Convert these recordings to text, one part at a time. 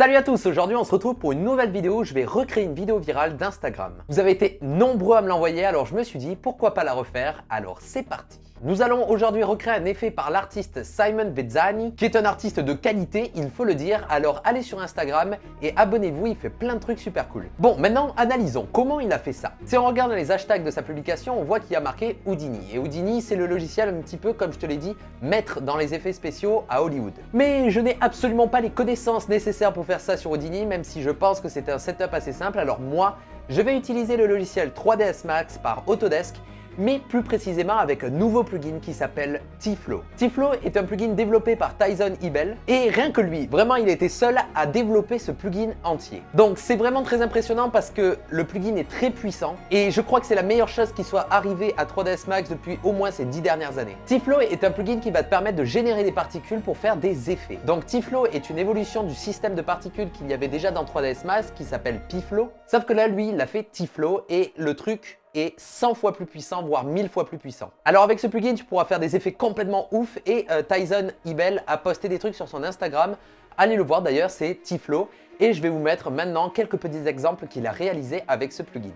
Salut à tous, aujourd'hui on se retrouve pour une nouvelle vidéo où je vais recréer une vidéo virale d'Instagram. Vous avez été nombreux à me l'envoyer, alors je me suis dit pourquoi pas la refaire, alors c'est parti. Nous allons aujourd'hui recréer un effet par l'artiste Simon Vezzani, qui est un artiste de qualité, il faut le dire, alors allez sur Instagram et abonnez-vous, il fait plein de trucs super cool. Bon, maintenant analysons comment il a fait ça. Si on regarde les hashtags de sa publication, on voit qu'il y a marqué Houdini. Et Houdini, c'est le logiciel un petit peu, comme je te l'ai dit, maître dans les effets spéciaux à Hollywood. Mais je n'ai absolument pas les connaissances nécessaires pour faire ça sur Houdini, même si je pense que c'est un setup assez simple. Alors moi, je vais utiliser le logiciel 3ds Max par Autodesk, mais plus précisément avec un nouveau plugin qui s'appelle T-Flow. T-Flow est un plugin développé par Tyson Ebel et rien que lui, vraiment il était seul à développer ce plugin entier. Donc c'est vraiment très impressionnant parce que le plugin est très puissant et je crois que c'est la meilleure chose qui soit arrivée à 3ds Max depuis au moins ces 10 dernières années. T-Flow est un plugin qui va te permettre de générer des particules pour faire des effets. Donc T-Flow est une évolution du système de particules qu'il y avait déjà dans 3ds Max qui s'appelle P-Flow, sauf que là lui il a fait T-Flow et le truc est 100 fois plus puissant, voire 1000 fois plus puissant. Alors avec ce plugin, tu pourras faire des effets complètement ouf et Tyson Ebel a posté des trucs sur son Instagram. Allez le voir d'ailleurs, c'est T-Flow et je vais vous mettre maintenant quelques petits exemples qu'il a réalisés avec ce plugin.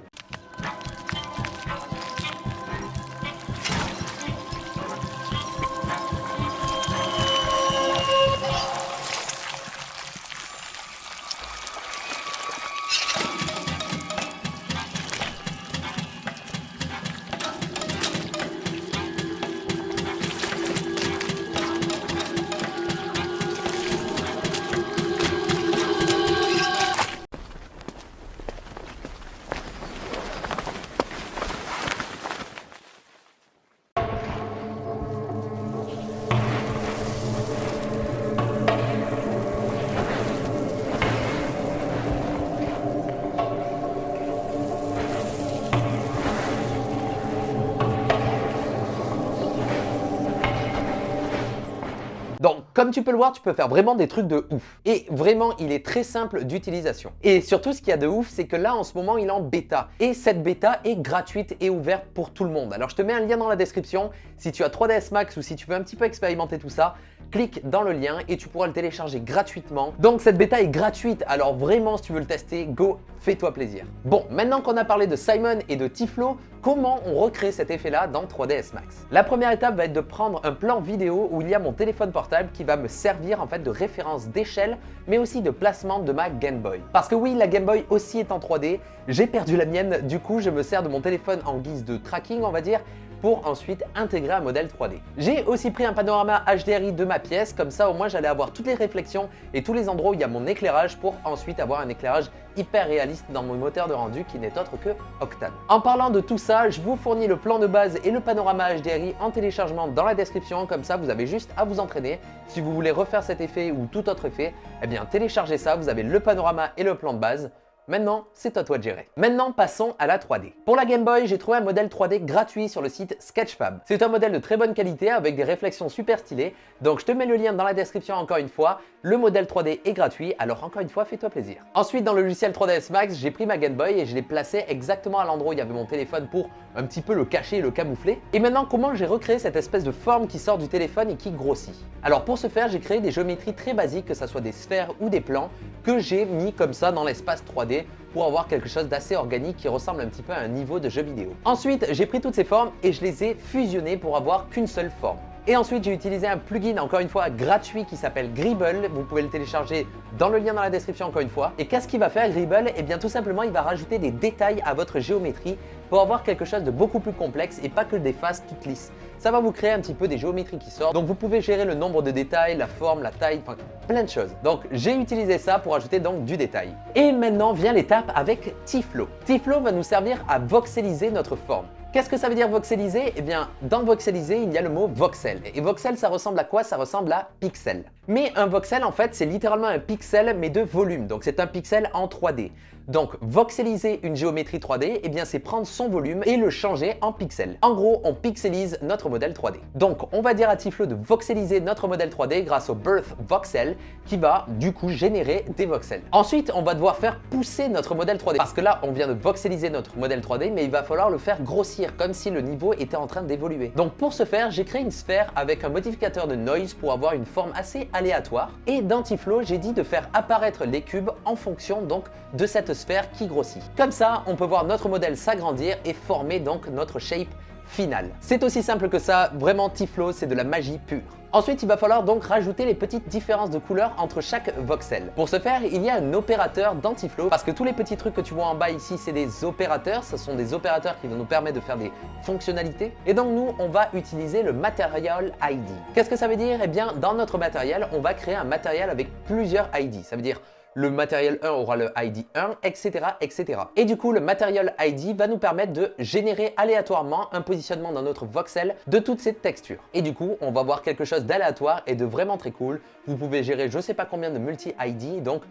Donc, comme tu peux le voir, tu peux faire vraiment des trucs de ouf. Et vraiment, il est très simple d'utilisation. Et surtout, ce qu'il y a de ouf, c'est que là, en ce moment, il est en bêta. Et cette bêta est gratuite et ouverte pour tout le monde. Alors, je te mets un lien dans la description. Si tu as 3ds Max ou si tu veux un petit peu expérimenter tout ça, clique dans le lien et tu pourras le télécharger gratuitement. Donc, cette bêta est gratuite. Alors, vraiment, si tu veux le tester, go, fais-toi plaisir. Bon, maintenant qu'on a parlé de Simon et de T-Flow, comment on recrée cet effet-là dans 3ds Max? La première étape va être de prendre un plan vidéo où il y a mon téléphone portable qui va me servir en fait de référence d'échelle, mais aussi de placement de ma Game Boy. Parce que oui, la Game Boy aussi est en 3D, j'ai perdu la mienne, du coup je me sers de mon téléphone en guise de tracking, on va dire, pour ensuite intégrer un modèle 3D. J'ai aussi pris un panorama HDRI de ma pièce, comme ça au moins j'allais avoir toutes les réflexions et tous les endroits où il y a mon éclairage pour ensuite avoir un éclairage hyper réaliste dans mon moteur de rendu qui n'est autre que Octane. En parlant de tout ça, je vous fournis le plan de base et le panorama HDRI en téléchargement dans la description, comme ça vous avez juste à vous entraîner. Si vous voulez refaire cet effet ou tout autre effet, eh bien téléchargez ça, vous avez le panorama et le plan de base. Maintenant, c'est à toi de gérer. Maintenant, passons à la 3D. Pour la Game Boy, j'ai trouvé un modèle 3D gratuit sur le site Sketchfab. C'est un modèle de très bonne qualité avec des réflexions super stylées. Donc, je te mets le lien dans la description encore une fois. Le modèle 3D est gratuit, alors encore une fois, fais-toi plaisir. Ensuite, dans le logiciel 3ds Max, j'ai pris ma Game Boy et je l'ai placé exactement à l'endroit où il y avait mon téléphone pour un petit peu le cacher et le camoufler. Et maintenant, comment j'ai recréé cette espèce de forme qui sort du téléphone et qui grossit? Alors, pour ce faire, j'ai créé des géométries très basiques, que ce soit des sphères ou des plans, que j'ai mis comme ça dans l'espace 3D pour avoir quelque chose d'assez organique qui ressemble un petit peu à un niveau de jeu vidéo. Ensuite, j'ai pris toutes ces formes et je les ai fusionnées pour avoir qu'une seule forme. Et ensuite, j'ai utilisé un plugin, encore une fois, gratuit qui s'appelle Greeble. Vous pouvez le télécharger dans le lien dans la description, encore une fois. Et qu'est-ce qu'il va faire, Greeble? Eh bien, tout simplement, il va rajouter des détails à votre géométrie pour avoir quelque chose de beaucoup plus complexe et pas que des faces toutes lisses. Ça va vous créer un petit peu des géométries qui sortent. Donc, vous pouvez gérer le nombre de détails, la forme, la taille, enfin, plein de choses. Donc, j'ai utilisé ça pour ajouter donc du détail. Et maintenant vient l'étape avec T-Flow. T-Flow va nous servir à voxeliser notre forme. Qu'est-ce que ça veut dire voxeliser? Eh bien, dans voxeliser, il y a le mot voxel. Et voxel, ça ressemble à quoi? Ça ressemble à pixel. Mais un voxel, en fait, c'est littéralement un pixel, mais de volume. Donc, c'est un pixel en 3D. Donc, voxeliser une géométrie 3D, eh bien, c'est prendre son volume et le changer en pixels. En gros, on pixelise notre modèle 3D. Donc, on va dire à T-Flow de voxeliser notre modèle 3D grâce au Birth Voxel qui va, du coup, générer des voxels. Ensuite, on va devoir faire pousser notre modèle 3D. Parce que là, on vient de voxeliser notre modèle 3D, mais il va falloir le faire grossir, comme si le niveau était en train d'évoluer. Donc, pour ce faire, j'ai créé une sphère avec un modificateur de noise pour avoir une forme assez aléatoire. Et dans Tiflo, j'ai dit de faire apparaître les cubes en fonction donc de cette sphère qui grossit. Comme ça, on peut voir notre modèle s'agrandir et former donc notre shape finale. C'est aussi simple que ça, vraiment Tiflo, c'est de la magie pure. Ensuite, il va falloir donc rajouter les petites différences de couleur entre chaque voxel. Pour ce faire, il y a un opérateur dans Tiflo, parce que tous les petits trucs que tu vois en bas ici, c'est des opérateurs. Ce sont des opérateurs qui vont nous permettre de faire des fonctionnalités. Et donc nous, on va utiliser le Material ID. Qu'est-ce que ça veut dire? Eh bien, dans notre matériel, on va créer un matériel avec plusieurs ID. Ça veut dire le matériel 1 aura le ID 1, etc., etc. Et du coup, le Material ID va nous permettre de générer aléatoirement un positionnement dans notre voxel de toutes ces textures. Et du coup, on va voir quelque chose d'aléatoire et de vraiment très cool. Vous pouvez gérer je sais pas combien de multi-ID, donc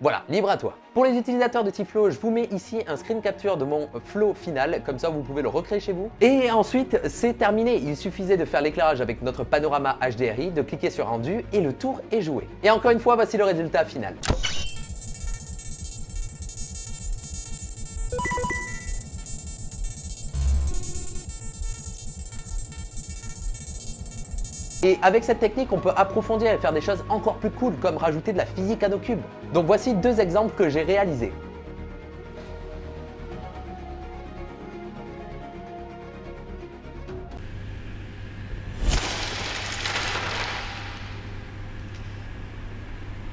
voilà, libre à toi. Pour les utilisateurs de Tiflo, je vous mets ici un screen capture de mon flow final, comme ça vous pouvez le recréer chez vous. Et ensuite, c'est terminé. Il suffisait de faire l'éclairage avec notre panorama HDRI, de cliquer sur rendu et le tour est joué. Et encore une fois, voici le résultat final. Et avec cette technique, on peut approfondir et faire des choses encore plus cool, comme rajouter de la physique à nos cubes. Donc voici deux exemples que j'ai réalisés.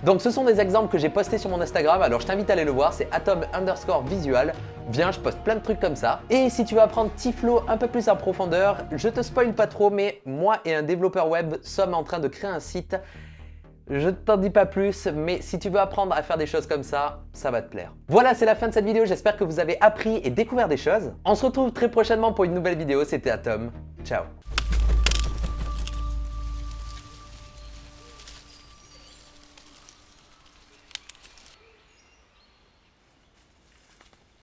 Donc ce sont des exemples que j'ai postés sur mon Instagram, alors je t'invite à aller le voir, c'est atom_visual. Viens, je poste plein de trucs comme ça. Et si tu veux apprendre Tiflo un peu plus en profondeur, je te spoil pas trop, mais moi et un développeur web sommes en train de créer un site. Je ne t'en dis pas plus, mais si tu veux apprendre à faire des choses comme ça, ça va te plaire. Voilà, c'est la fin de cette vidéo, j'espère que vous avez appris et découvert des choses. On se retrouve très prochainement pour une nouvelle vidéo, c'était Atom. Ciao.